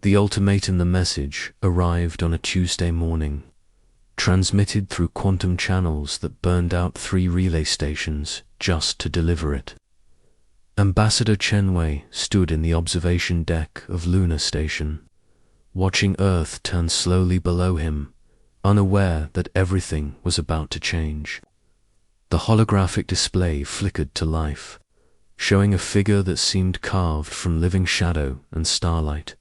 The ultimatum, the message, arrived on a Tuesday morning, transmitted through quantum channels that burned out 3 relay stations just to deliver it. Ambassador Chenwei stood in the observation deck of Lunar Station, watching Earth turn slowly below him, unaware that everything was about to change. The holographic display flickered to life, showing a figure that seemed carved from living shadow and starlight.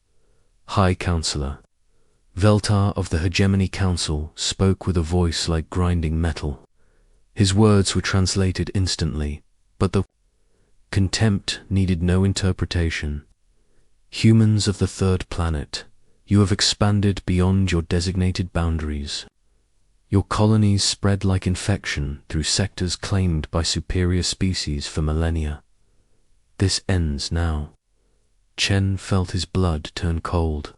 High Counselor Veltar of the Hegemony Council spoke with a voice like grinding metal. His words were translated instantly, but the contempt needed no interpretation. Humans of the 3rd planet, you have expanded beyond your designated boundaries. Your colonies spread like infection through sectors claimed by superior species for millennia. This ends now. Chen felt his blood turn cold.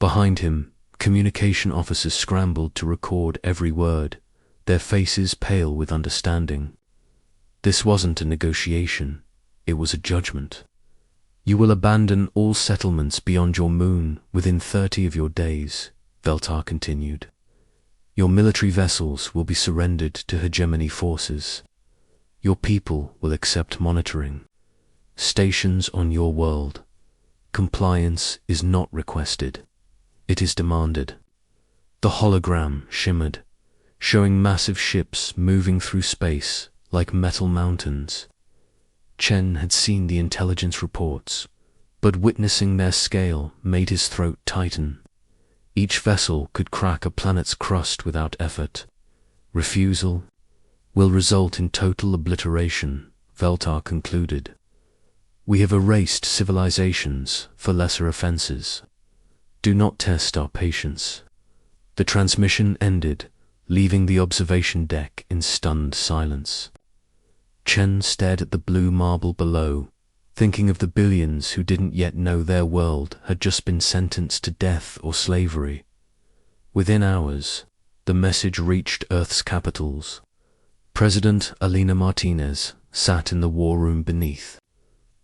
Behind him, communication officers scrambled to record every word, their faces pale with understanding. This wasn't a negotiation, it was a judgment. You will abandon all settlements beyond your moon within 30 of your days, Veltar continued. Your military vessels will be surrendered to hegemony forces. Your people will accept monitoring. Stations on your world. Compliance is not requested. It is demanded. The hologram shimmered, showing massive ships moving through space like metal mountains. Chen had seen the intelligence reports, but witnessing their scale made his throat tighten. Each vessel could crack a planet's crust without effort. Refusal will result in total obliteration, Veltar concluded. We have erased civilizations for lesser offenses. Do not test our patience. The transmission ended, leaving the observation deck in stunned silence. Chen stared at the blue marble below, thinking of the billions who didn't yet know their world had just been sentenced to death or slavery. Within hours, the message reached Earth's capitals. President Alina Martinez sat in the war room beneath.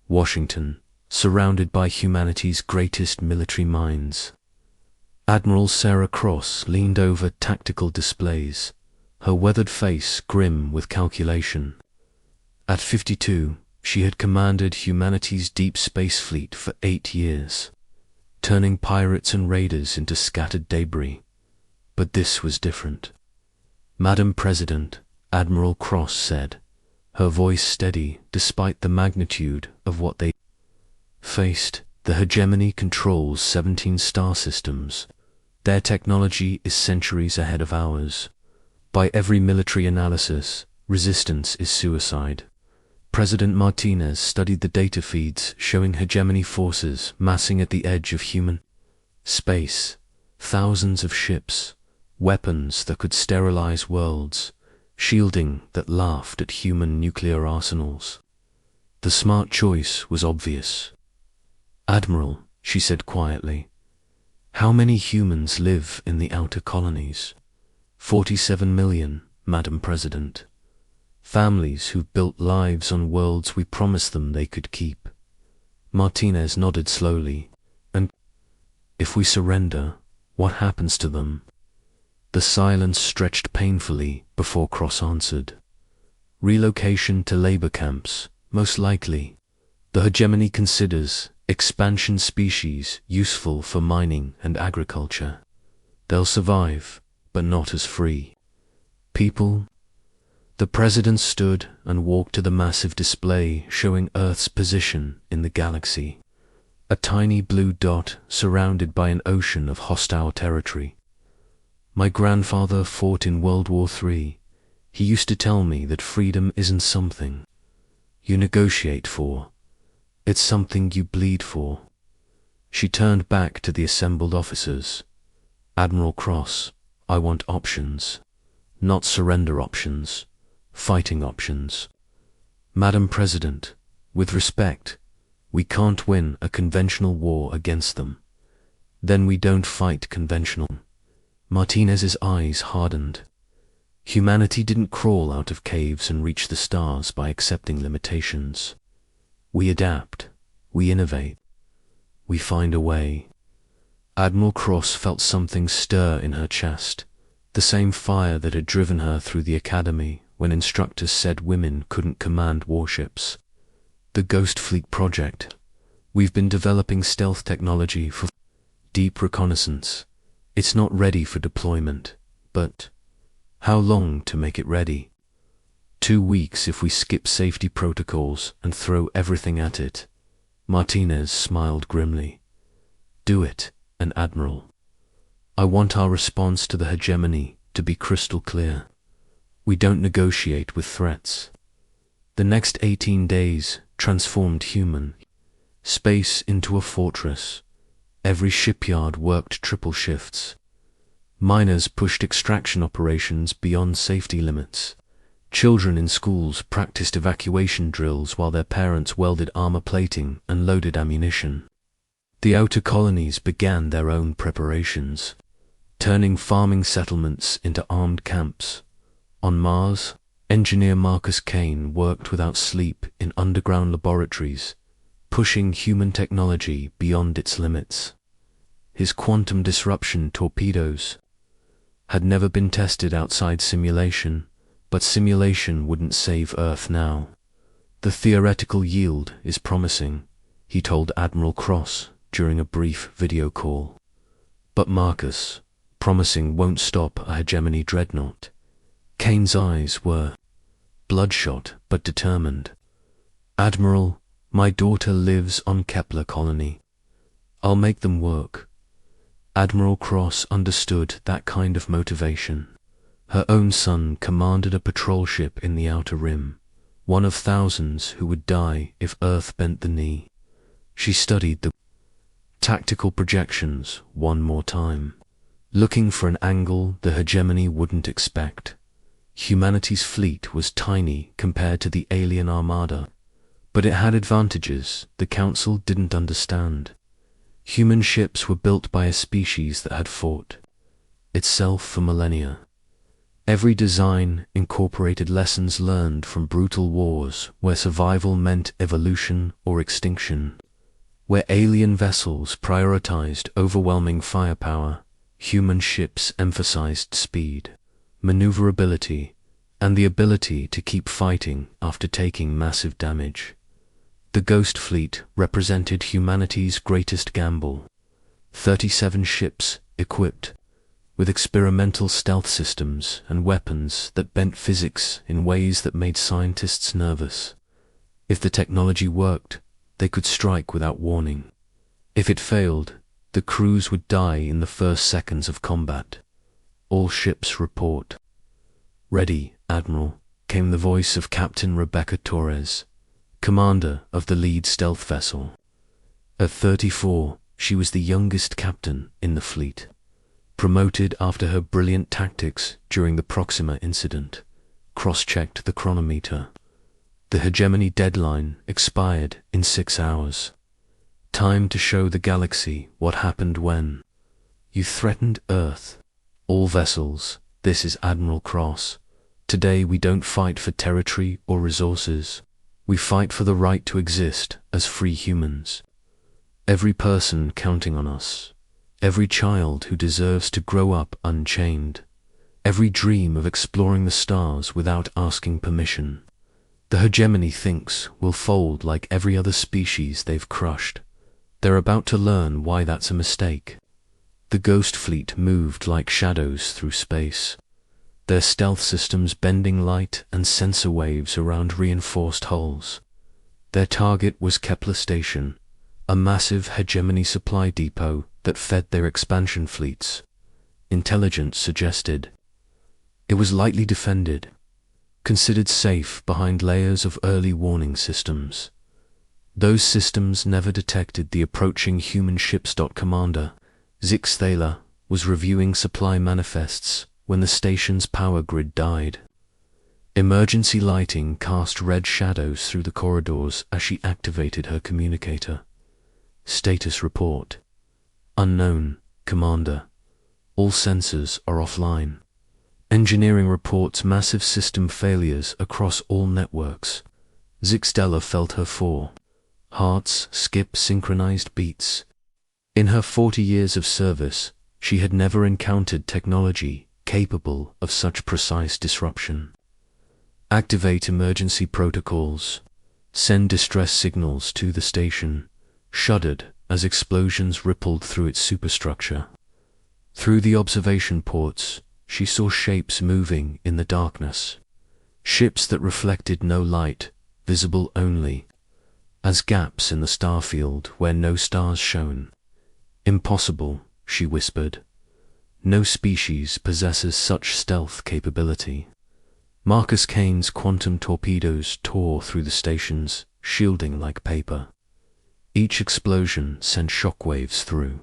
Washington, surrounded by humanity's greatest military minds. Admiral Sarah Cross leaned over tactical displays, her weathered face grim with calculation. At 52, she had commanded humanity's deep space fleet for 8 years, turning pirates and raiders into scattered debris. But this was different. Madam President, Admiral Cross said, her voice steady despite the magnitude of what they faced. The hegemony controls 17 star systems. Their technology is centuries ahead of ours. By every military analysis, resistance is suicide. President Martinez studied the data feeds showing hegemony forces massing at the edge of human space. Thousands of ships, weapons that could sterilize worlds, shielding that laughed at human nuclear arsenals. The smart choice was obvious. Admiral, she said quietly, how many humans live in the outer colonies? 47 million, Madam President. Families who've built lives on worlds we promised them they could keep. Martinez nodded slowly. And if we surrender, what happens to them? The silence stretched painfully before Cross answered. Relocation to labor camps, most likely. The hegemony considers expansion species useful for mining and agriculture. They'll survive, but not as free. People. The president stood and walked to the massive display showing Earth's position in the galaxy. A tiny blue dot surrounded by an ocean of hostile territory. My grandfather fought in World War III. He used to tell me that freedom isn't something you negotiate for. It's something you bleed for. She turned back to the assembled officers. Admiral Cross, I want options. Not surrender options. Fighting options. Madam President, with respect, we can't win a conventional war against them. Then we don't fight conventional. Martinez's eyes hardened. Humanity didn't crawl out of caves and reach the stars by accepting limitations. We adapt. We innovate. We find a way. Admiral Cross felt something stir in her chest, the same fire that had driven her through the academy when instructors said women couldn't command warships. The Ghost Fleet project. We've been developing stealth technology for deep reconnaissance. It's not ready for deployment, but how long to make it ready? 2 weeks if we skip safety protocols and throw everything at it. Martinez smiled grimly. Do it, an admiral. I want our response to the hegemony to be crystal clear. We don't negotiate with threats. The next 18 days transformed human space into a fortress. Every shipyard worked triple shifts. Miners pushed extraction operations beyond safety limits. Children in schools practiced evacuation drills while their parents welded armor plating and loaded ammunition. The outer colonies began their own preparations, turning farming settlements into armed camps. On Mars, engineer Marcus Kane worked without sleep in underground laboratories, pushing human technology beyond its limits. His quantum disruption torpedoes had never been tested outside simulation, but simulation wouldn't save Earth now. The theoretical yield is promising, he told Admiral Cross during a brief video call. But Marcus, promising won't stop a hegemony dreadnought. Kane's eyes were bloodshot but determined. Admiral, my daughter lives on Kepler colony. I'll make them work. Admiral Cross understood that kind of motivation. Her own son commanded a patrol ship in the Outer Rim, one of thousands who would die if Earth bent the knee. She studied the tactical projections one more time, looking for an angle the hegemony wouldn't expect. Humanity's fleet was tiny compared to the alien armada, but it had advantages the Council didn't understand. Human ships were built by a species that had fought itself for millennia. Every design incorporated lessons learned from brutal wars where survival meant evolution or extinction. Where alien vessels prioritized overwhelming firepower, human ships emphasized speed, maneuverability, and the ability to keep fighting after taking massive damage. The Ghost Fleet represented humanity's greatest gamble. 37 ships equipped with experimental stealth systems and weapons that bent physics in ways that made scientists nervous. If the technology worked, they could strike without warning. If it failed, the crews would die in the first seconds of combat. All ships report. Ready, Admiral, came the voice of Captain Rebecca Torres, commander of the lead stealth vessel. At 34, she was the youngest captain in the fleet, promoted after her brilliant tactics during the Proxima incident. Cross-checked the chronometer. The hegemony deadline expired in 6 hours. Time to show the galaxy what happened when you threatened Earth. All vessels, this is Admiral Cross. Today we don't fight for territory or resources. We fight for the right to exist as free humans. Every person counting on us. Every child who deserves to grow up unchained. Every dream of exploring the stars without asking permission. The hegemony thinks we'll fold like every other species they've crushed. They're about to learn why that's a mistake. The Ghost Fleet moved like shadows through space, their stealth systems bending light and sensor waves around reinforced hulls. Their target was Kepler Station, a massive hegemony supply depot that fed their expansion fleets. Intelligence suggested it was lightly defended, considered safe behind layers of early warning systems. Those systems never detected the approaching human ships. Commander Zix Thaler was reviewing supply manifests when the station's power grid died. Emergency lighting cast red shadows through the corridors as she activated her communicator. Status report. Unknown, Commander. All sensors are offline. Engineering reports massive system failures across all networks. Zixtella felt her heart's skip synchronized beats. In her 40 years of service, she had never encountered technology capable of such precise disruption. Activate emergency protocols. Send distress signals to the station. Shuddered as explosions rippled through its superstructure. Through the observation ports, she saw shapes moving in the darkness. Ships that reflected no light, visible only as gaps in the starfield where no stars shone. Impossible, she whispered. No species possesses such stealth capability. Marcus Kane's quantum torpedoes tore through the stations, shielding like paper. Each explosion sent shockwaves through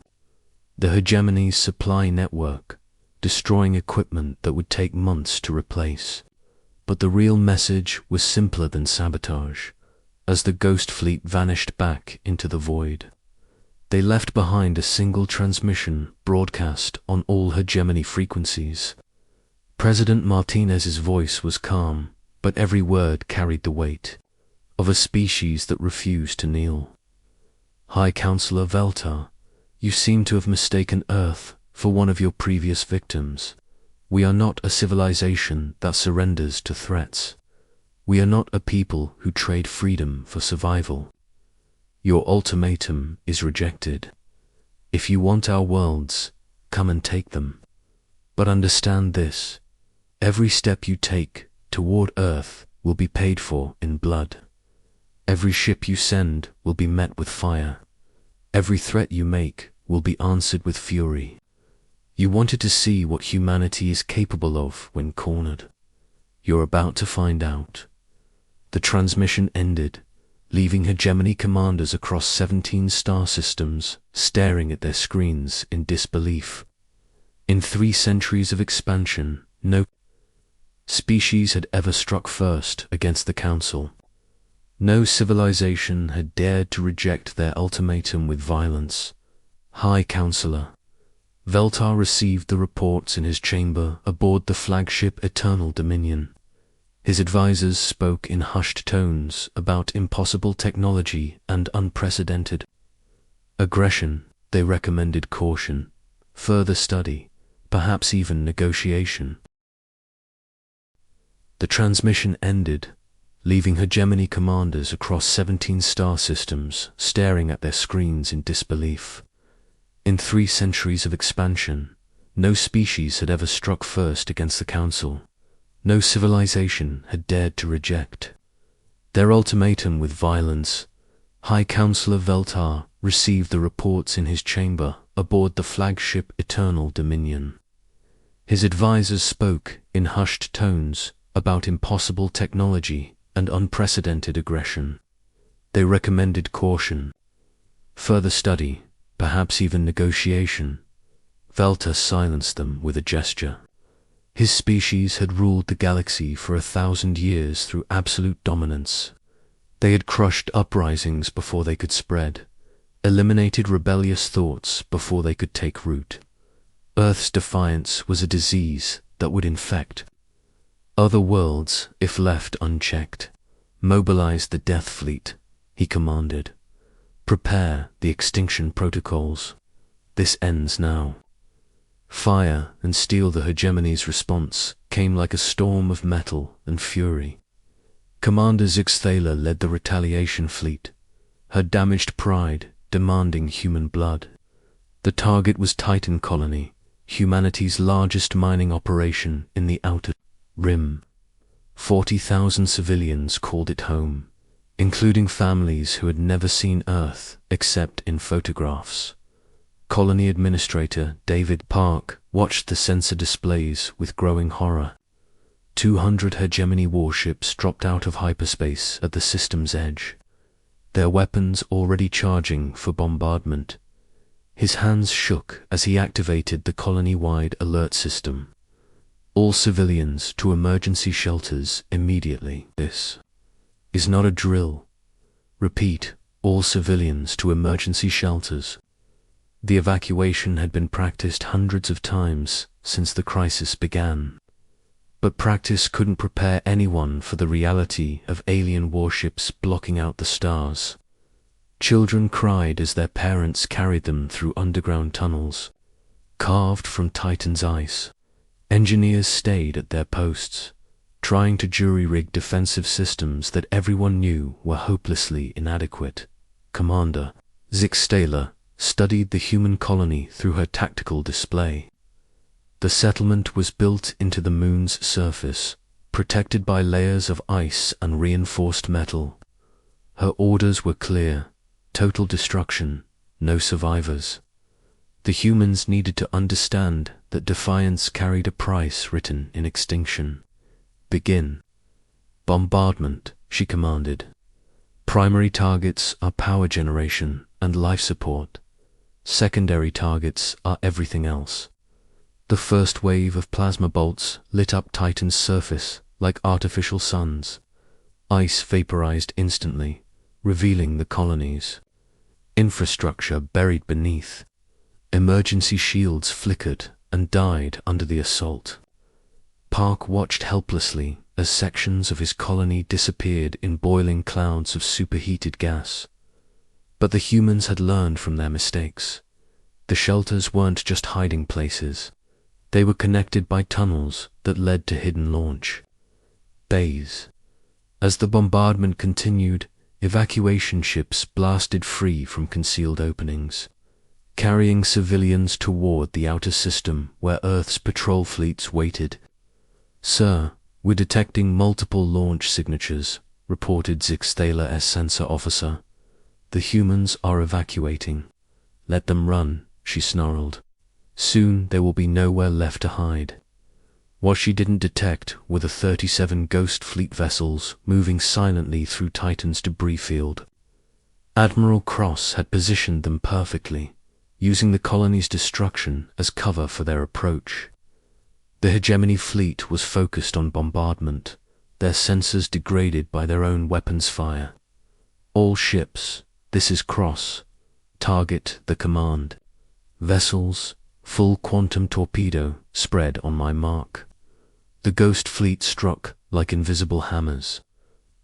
the hegemony's supply network, destroying equipment that would take months to replace. But the real message was simpler than sabotage. As the ghost fleet vanished back into the void, they left behind a single transmission broadcast on all hegemony frequencies. President Martinez's voice was calm, but every word carried the weight of a species that refused to kneel. High Counselor Veltar, you seem to have mistaken Earth for one of your previous victims. We are not a civilization that surrenders to threats. We are not a people who trade freedom for survival. Your ultimatum is rejected. If you want our worlds, come and take them. But understand this: every step you take toward Earth will be paid for in blood. Every ship you send will be met with fire. Every threat you make will be answered with fury. You wanted to see what humanity is capable of when cornered. You're about to find out. The transmission ended, leaving hegemony commanders across 17 star systems staring at their screens in disbelief. In 3 centuries of expansion, no species had ever struck first against the Council. No civilization had dared to reject their ultimatum with violence. High Counselor Veltar received the reports in his chamber aboard the flagship Eternal Dominion. His advisors spoke in hushed tones about impossible technology and unprecedented aggression. They recommended caution, further study, perhaps even negotiation. The transmission ended, leaving hegemony commanders across 17 star systems staring at their screens in disbelief. In 3 centuries of expansion, no species had ever struck first against the Council. No civilization had dared to reject their ultimatum with violence. High Counselor Veltar received the reports in his chamber aboard the flagship Eternal Dominion. His advisors spoke in hushed tones about impossible technology and unprecedented aggression. They recommended caution, further study, perhaps even negotiation. Veltar silenced them with a gesture. His species had ruled the galaxy for 1,000 years through absolute dominance. They had crushed uprisings before they could spread, eliminated rebellious thoughts before they could take root. Earth's defiance was a disease that would infect other worlds if left unchecked. Mobilize the Death Fleet, he commanded. Prepare the extinction protocols. This ends now. Fire and steel. The hegemony's response came like a storm of metal and fury. Commander Zixthala led the retaliation fleet, her damaged pride demanding human blood. The target was Titan Colony, humanity's largest mining operation in the Outer Rim. 40,000 civilians called it home, including families who had never seen Earth except in photographs. Colony Administrator David Park watched the sensor displays with growing horror. 200 hegemony warships dropped out of hyperspace at the system's edge, their weapons already charging for bombardment. His hands shook as he activated the colony-wide alert system. All civilians to emergency shelters immediately. This is not a drill. Repeat, all civilians to emergency shelters. The evacuation had been practiced hundreds of times since the crisis began. But practice couldn't prepare anyone for the reality of alien warships blocking out the stars. Children cried as their parents carried them through underground tunnels, carved from Titan's ice. Engineers stayed at their posts, trying to jury-rig defensive systems that everyone knew were hopelessly inadequate. Commander Zixtaler studied the human colony through her tactical display. The settlement was built into the moon's surface, protected by layers of ice and reinforced metal. Her orders were clear: total destruction, no survivors. The humans needed to understand that defiance carried a price written in extinction. Begin. Bombardment, she commanded. Primary targets are power generation and life support. Secondary targets are everything else. The first wave of plasma bolts lit up Titan's surface like artificial suns. Ice vaporized instantly, revealing the colonies. Infrastructure buried beneath. Emergency shields flickered and died under the assault. Park watched helplessly as sections of his colony disappeared in boiling clouds of superheated gas. But the humans had learned from their mistakes. The shelters weren't just hiding places. They were connected by tunnels that led to hidden launch bays. As the bombardment continued, evacuation ships blasted free from concealed openings, carrying civilians toward the outer system where Earth's patrol fleets waited. "Sir, we're detecting multiple launch signatures," reported Zixtaler's sensor officer. "The humans are evacuating." "Let them run," she snarled. "Soon there will be nowhere left to hide." What she didn't detect were the 37 Ghost Fleet vessels moving silently through Titan's debris field. Admiral Cross had positioned them perfectly, using the colony's destruction as cover for their approach. The hegemony fleet was focused on bombardment, their sensors degraded by their own weapons fire. "All ships, this is Cross. Target the command. Vessels, full quantum torpedo spread on my mark." The Ghost Fleet struck like invisible hammers.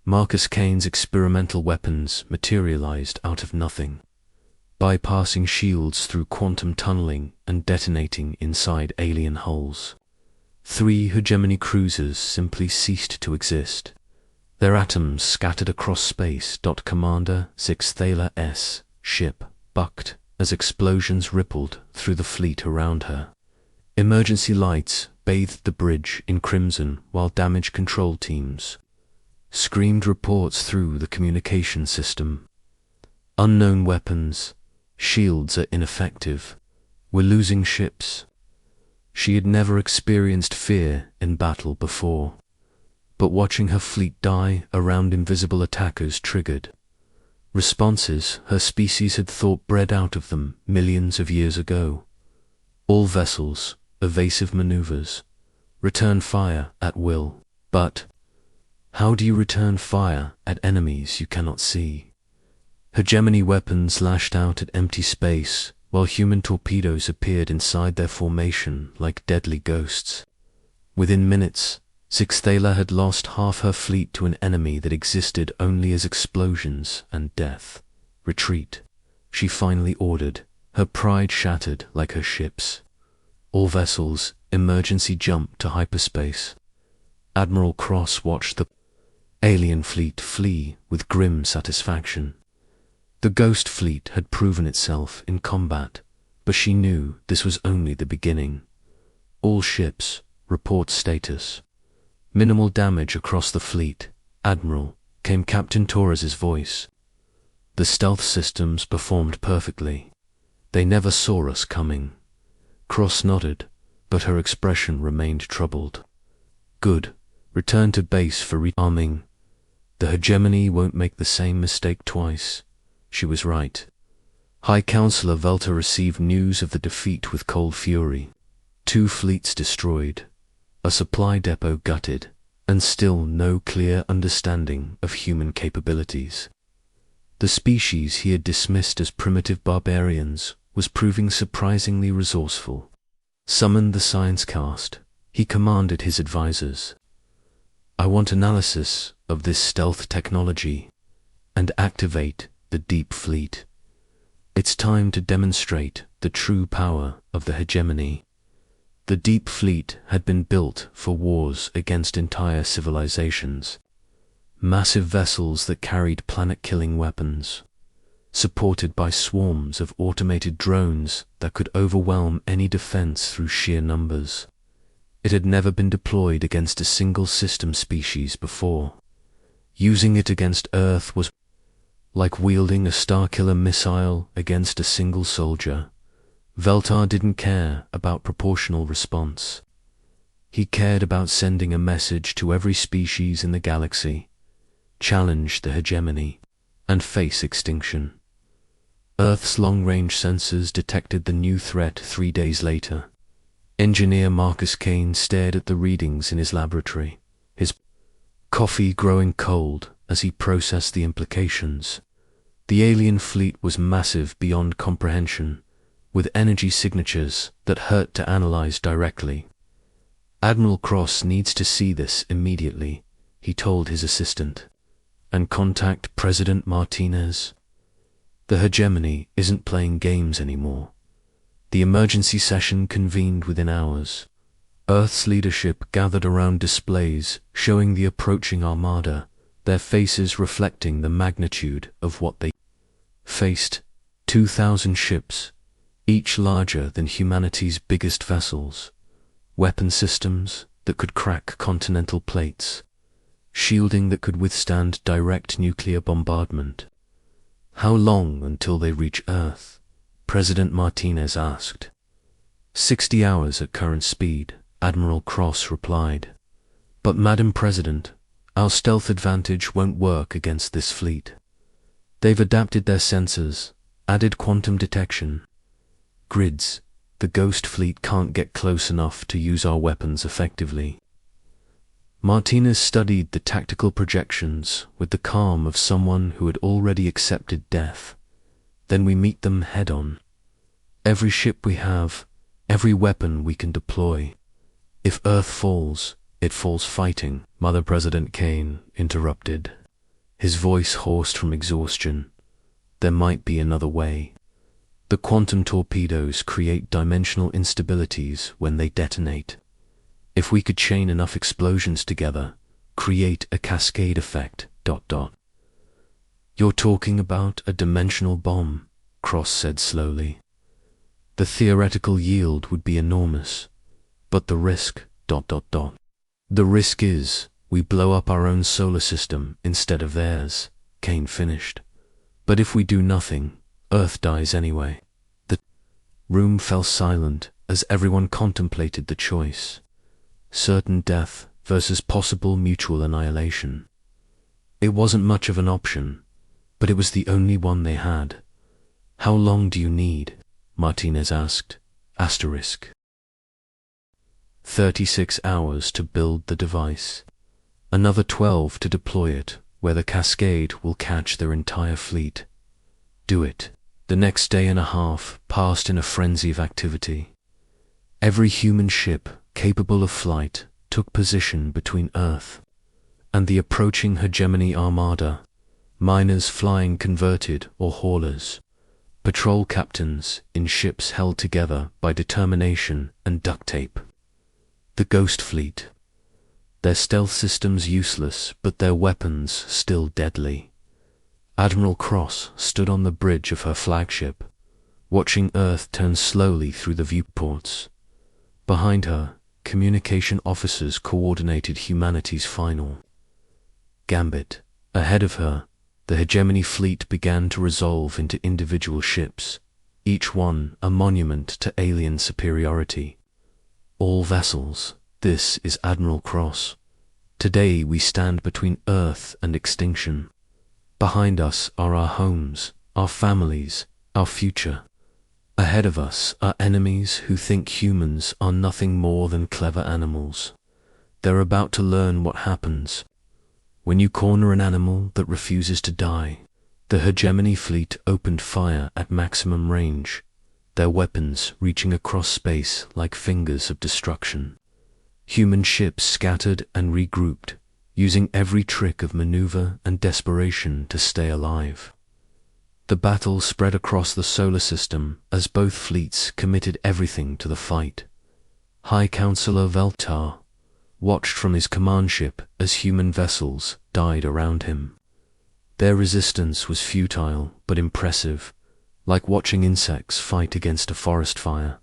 Marcus Kane's experimental weapons materialized out of nothing, bypassing shields through quantum tunneling and detonating inside alien hulls. 3 hegemony cruisers simply ceased to exist, their atoms scattered across space. Commander Zixtaler's ship bucked as explosions rippled through the fleet around her. Emergency lights bathed the bridge in crimson while damage control teams screamed reports through the communication system. "Unknown weapons. Shields are ineffective. We're losing ships." She had never experienced fear in battle before, but watching her fleet die around invisible attackers triggered responses her species had thought bred out of them millions of years ago. All vessels, evasive maneuvers, return fire at will. But how do you return fire at enemies you cannot see? Hegemony weapons lashed out at empty space, while human torpedoes appeared inside their formation like deadly ghosts. Within minutes, Zixtaler had lost half her fleet to an enemy that existed only as explosions and death. "Retreat," she finally ordered, her pride shattered like her ships. "All vessels, emergency jump to hyperspace." Admiral Cross watched the alien fleet flee with grim satisfaction. The Ghost Fleet had proven itself in combat, but she knew this was only the beginning. "All ships, report status." "Minimal damage across the fleet, Admiral," came Captain Torres's voice. "The stealth systems performed perfectly. They never saw us coming." Cross nodded, but her expression remained troubled. "Good. Return to base for rearming. The hegemony won't make the same mistake twice." She was right. High Counselor Velta received news of the defeat with cold fury. 2 fleets destroyed, a supply depot gutted, and still no clear understanding of human capabilities. The species he had dismissed as primitive barbarians was proving surprisingly resourceful. Summoned the science cast, he commanded his advisors. "I want analysis of this stealth technology and activate the Deep Fleet. It's time to demonstrate the true power of the hegemony. The Deep Fleet had been built for wars against entire civilizations. Massive vessels that carried planet-killing weapons, supported by swarms of automated drones that could overwhelm any defense through sheer numbers. It had never been deployed against a single system species before. Using it against Earth was like wielding a Starkiller missile against a single soldier. Veltar didn't care about proportional response. He cared about sending a message to every species in the galaxy: challenge the hegemony and face extinction. Earth's long-range sensors detected the new threat 3 days later. Engineer Marcus Kane stared at the readings in his laboratory, his coffee growing cold as he processed the implications. The alien fleet was massive beyond comprehension, with energy signatures that hurt to analyze directly. Admiral Cross needs to see this immediately, he told his assistant, and contact President Martinez. The hegemony isn't playing games anymore. The emergency session convened within hours. Earth's leadership gathered around displays showing the approaching armada, their faces reflecting the magnitude of what they faced. 2,000 ships, each larger than humanity's biggest vessels, weapon systems that could crack continental plates, shielding that could withstand direct nuclear bombardment. How long until they reach Earth? President Martinez asked. 60 hours at current speed, Admiral Cross replied. But Madam President, our stealth advantage won't work against this fleet. They've adapted their sensors, added quantum detection. Grids, the Ghost Fleet can't get close enough to use our weapons effectively. Martinez studied the tactical projections with the calm of someone who had already accepted death. Then we meet them head-on. Every ship we have, every weapon we can deploy. If Earth falls, it falls fighting, Mother President Kane interrupted, his voice hoarse from exhaustion. There might be another way. The quantum torpedoes create dimensional instabilities when they detonate. If we could chain enough explosions together, create a cascade effect, ... You're talking about a dimensional bomb, Cross said slowly. The theoretical yield would be enormous, but the risk, ... The risk is, we blow up our own solar system instead of theirs, Kane finished. But if we do nothing, Earth dies anyway. The room fell silent as everyone contemplated the choice. Certain death versus possible mutual annihilation. It wasn't much of an option, but it was the only one they had. How long do you need? Martinez asked. 36 hours to build the device. Another 12 to deploy it, where the cascade will catch their entire fleet. Do it. The next day and a half passed in a frenzy of activity. Every human ship capable of flight took position between Earth and the approaching hegemony armada, miners flying converted or haulers, patrol captains in ships held together by determination and duct tape. The Ghost Fleet. Their stealth systems useless, but their weapons still deadly. Admiral Cross stood on the bridge of her flagship, watching Earth turn slowly through the viewports. Behind her, communication officers coordinated humanity's final gambit. Ahead of her, the hegemony fleet began to resolve into individual ships, each one a monument to alien superiority. All vessels, this is Admiral Cross. Today we stand between Earth and extinction. Behind us are our homes, our families, our future. Ahead of us are enemies who think humans are nothing more than clever animals. They're about to learn what happens when you corner an animal that refuses to die. The hegemony fleet opened fire at maximum range, their weapons reaching across space like fingers of destruction. Human ships scattered and regrouped, using every trick of maneuver and desperation to stay alive. The battle spread across the solar system as both fleets committed everything to the fight. High Counselor Veltar watched from his command ship as human vessels died around him. Their resistance was futile but impressive, like watching insects fight against a forest fire.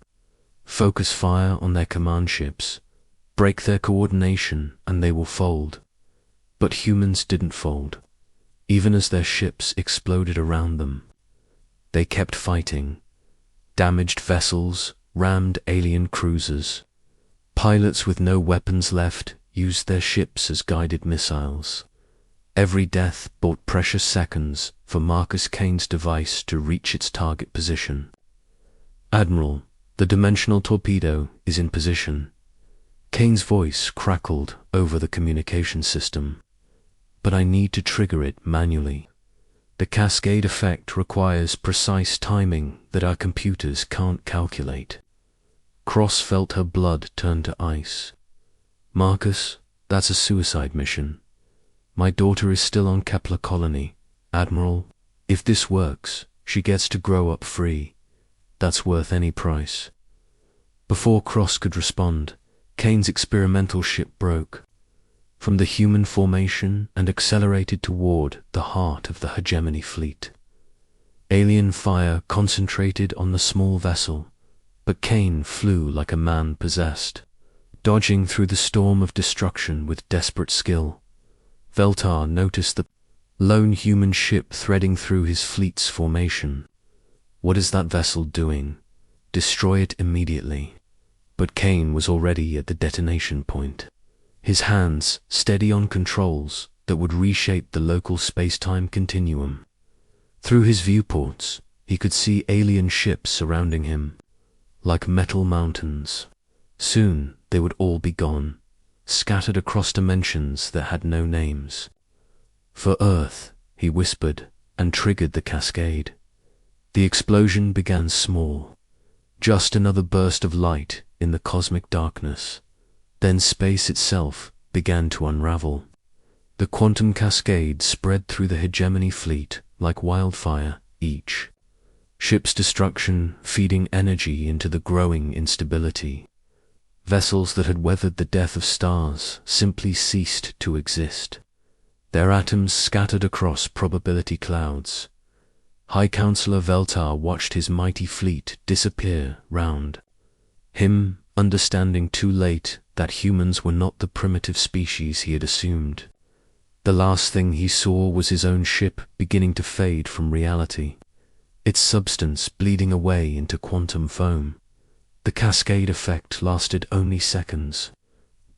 Focus fire on their command ships, break their coordination, and they will fold. But humans didn't fold, even as their ships exploded around them. They kept fighting. Damaged vessels rammed alien cruisers. Pilots with no weapons left used their ships as guided missiles. Every death bought precious seconds for Marcus Kane's device to reach its target position. "Admiral, the dimensional torpedo is in position." Kane's voice crackled over the communication system. "But I need to trigger it manually. The cascade effect requires precise timing that our computers can't calculate." Cross felt her blood turn to ice. "Marcus, that's a suicide mission. My daughter is still on Kepler Colony. Admiral, if this works, she gets to grow up free. That's worth any price." Before Cross could respond, Kane's experimental ship broke from the human formation and accelerated toward the heart of the hegemony fleet. Alien fire concentrated on the small vessel, but Kane flew like a man possessed, dodging through the storm of destruction with desperate skill. Veltar noticed the lone human ship threading through his fleet's formation. "What is that vessel doing? Destroy it immediately." But Kane was already at the detonation point, his hands steady on controls that would reshape the local space-time continuum. Through his viewports, he could see alien ships surrounding him, like metal mountains. Soon they would all be gone, scattered across dimensions that had no names. "For Earth," he whispered, and triggered the cascade. The explosion began small, just another burst of light in the cosmic darkness. Then space itself began to unravel. The quantum cascade spread through the hegemony fleet like wildfire, each ship's destruction feeding energy into the growing instability. Vessels that had weathered the death of stars simply ceased to exist, their atoms scattered across probability clouds. High Counselor Veltar watched his mighty fleet disappear round him, understanding too late that humans were not the primitive species he had assumed. The last thing he saw was his own ship beginning to fade from reality, its substance bleeding away into quantum foam. The cascade effect lasted only seconds,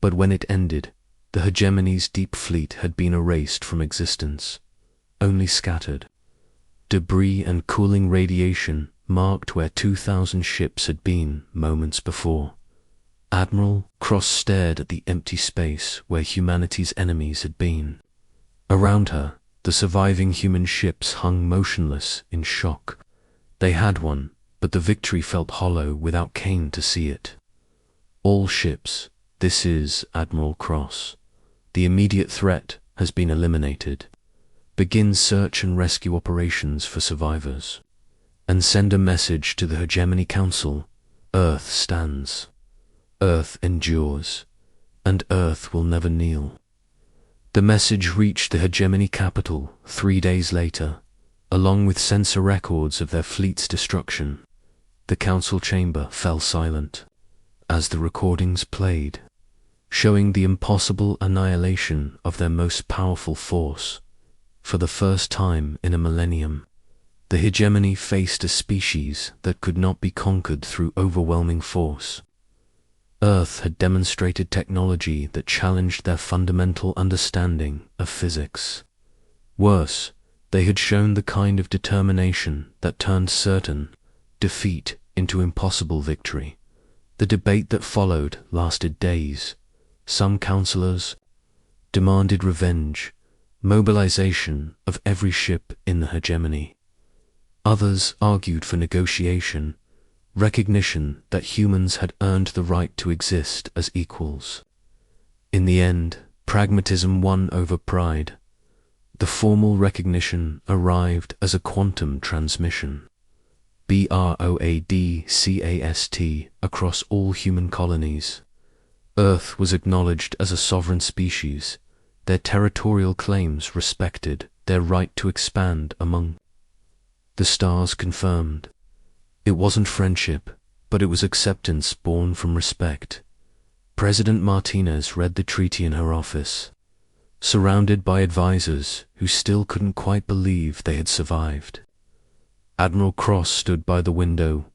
but when it ended, the hegemony's deep fleet had been erased from existence, only scattered. Debris and cooling radiation marked where 2,000 ships had been moments before. Admiral, Cross stared at the empty space where humanity's enemies had been. Around her, the surviving human ships hung motionless in shock. They had won, but the victory felt hollow without Kane to see it. "All ships, this is Admiral Cross. The immediate threat has been eliminated. Begin search and rescue operations for survivors. And send a message to the Hegemony Council. Earth stands. Earth endures. And Earth will never kneel." The message reached the Hegemony capital 3 days later, along with sensor records of their fleet's destruction. The council chamber fell silent as the recordings played, showing the impossible annihilation of their most powerful force. For the first time in a millennium, the hegemony faced a species that could not be conquered through overwhelming force. Earth had demonstrated technology that challenged their fundamental understanding of physics. Worse, they had shown the kind of determination that turned certain defeat into impossible victory. The debate that followed lasted days. Some counselors demanded revenge, mobilization of every ship in the hegemony. Others argued for negotiation, recognition that humans had earned the right to exist as equals. In the end, pragmatism won over pride. The formal recognition arrived as a quantum transmission, BROADCAST, across all human colonies. Earth was acknowledged as a sovereign species, their territorial claims respected, their right to expand among the stars confirmed. It wasn't friendship, but it was acceptance born from respect. President Martinez read the treaty in her office, surrounded by advisors who still couldn't quite believe they had survived. Admiral Cross stood by the window,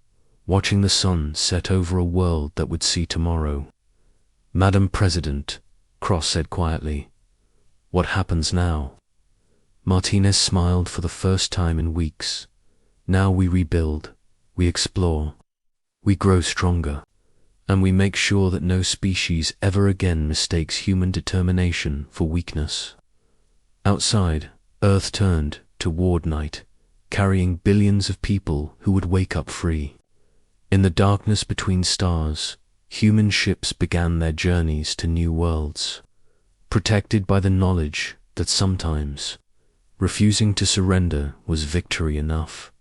watching the sun set over a world that would see tomorrow. "Madam President," Cross said quietly, "what happens now?" Martinez smiled for the first time in weeks. "Now we rebuild, we explore, we grow stronger, and we make sure that no species ever again mistakes human determination for weakness." Outside, Earth turned toward night, carrying billions of people who would wake up free. In the darkness between stars, human ships began their journeys to new worlds, protected by the knowledge that sometimes refusing to surrender was victory enough.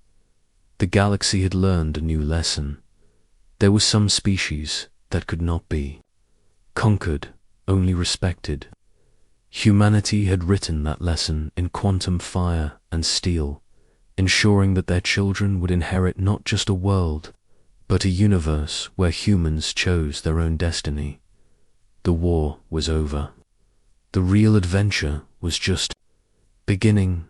The galaxy had learned a new lesson. There were some species that could not be conquered, only respected. Humanity had written that lesson in quantum fire and steel, ensuring that their children would inherit not just a world, but a universe where humans chose their own destiny. The war was over. The real adventure was just beginning.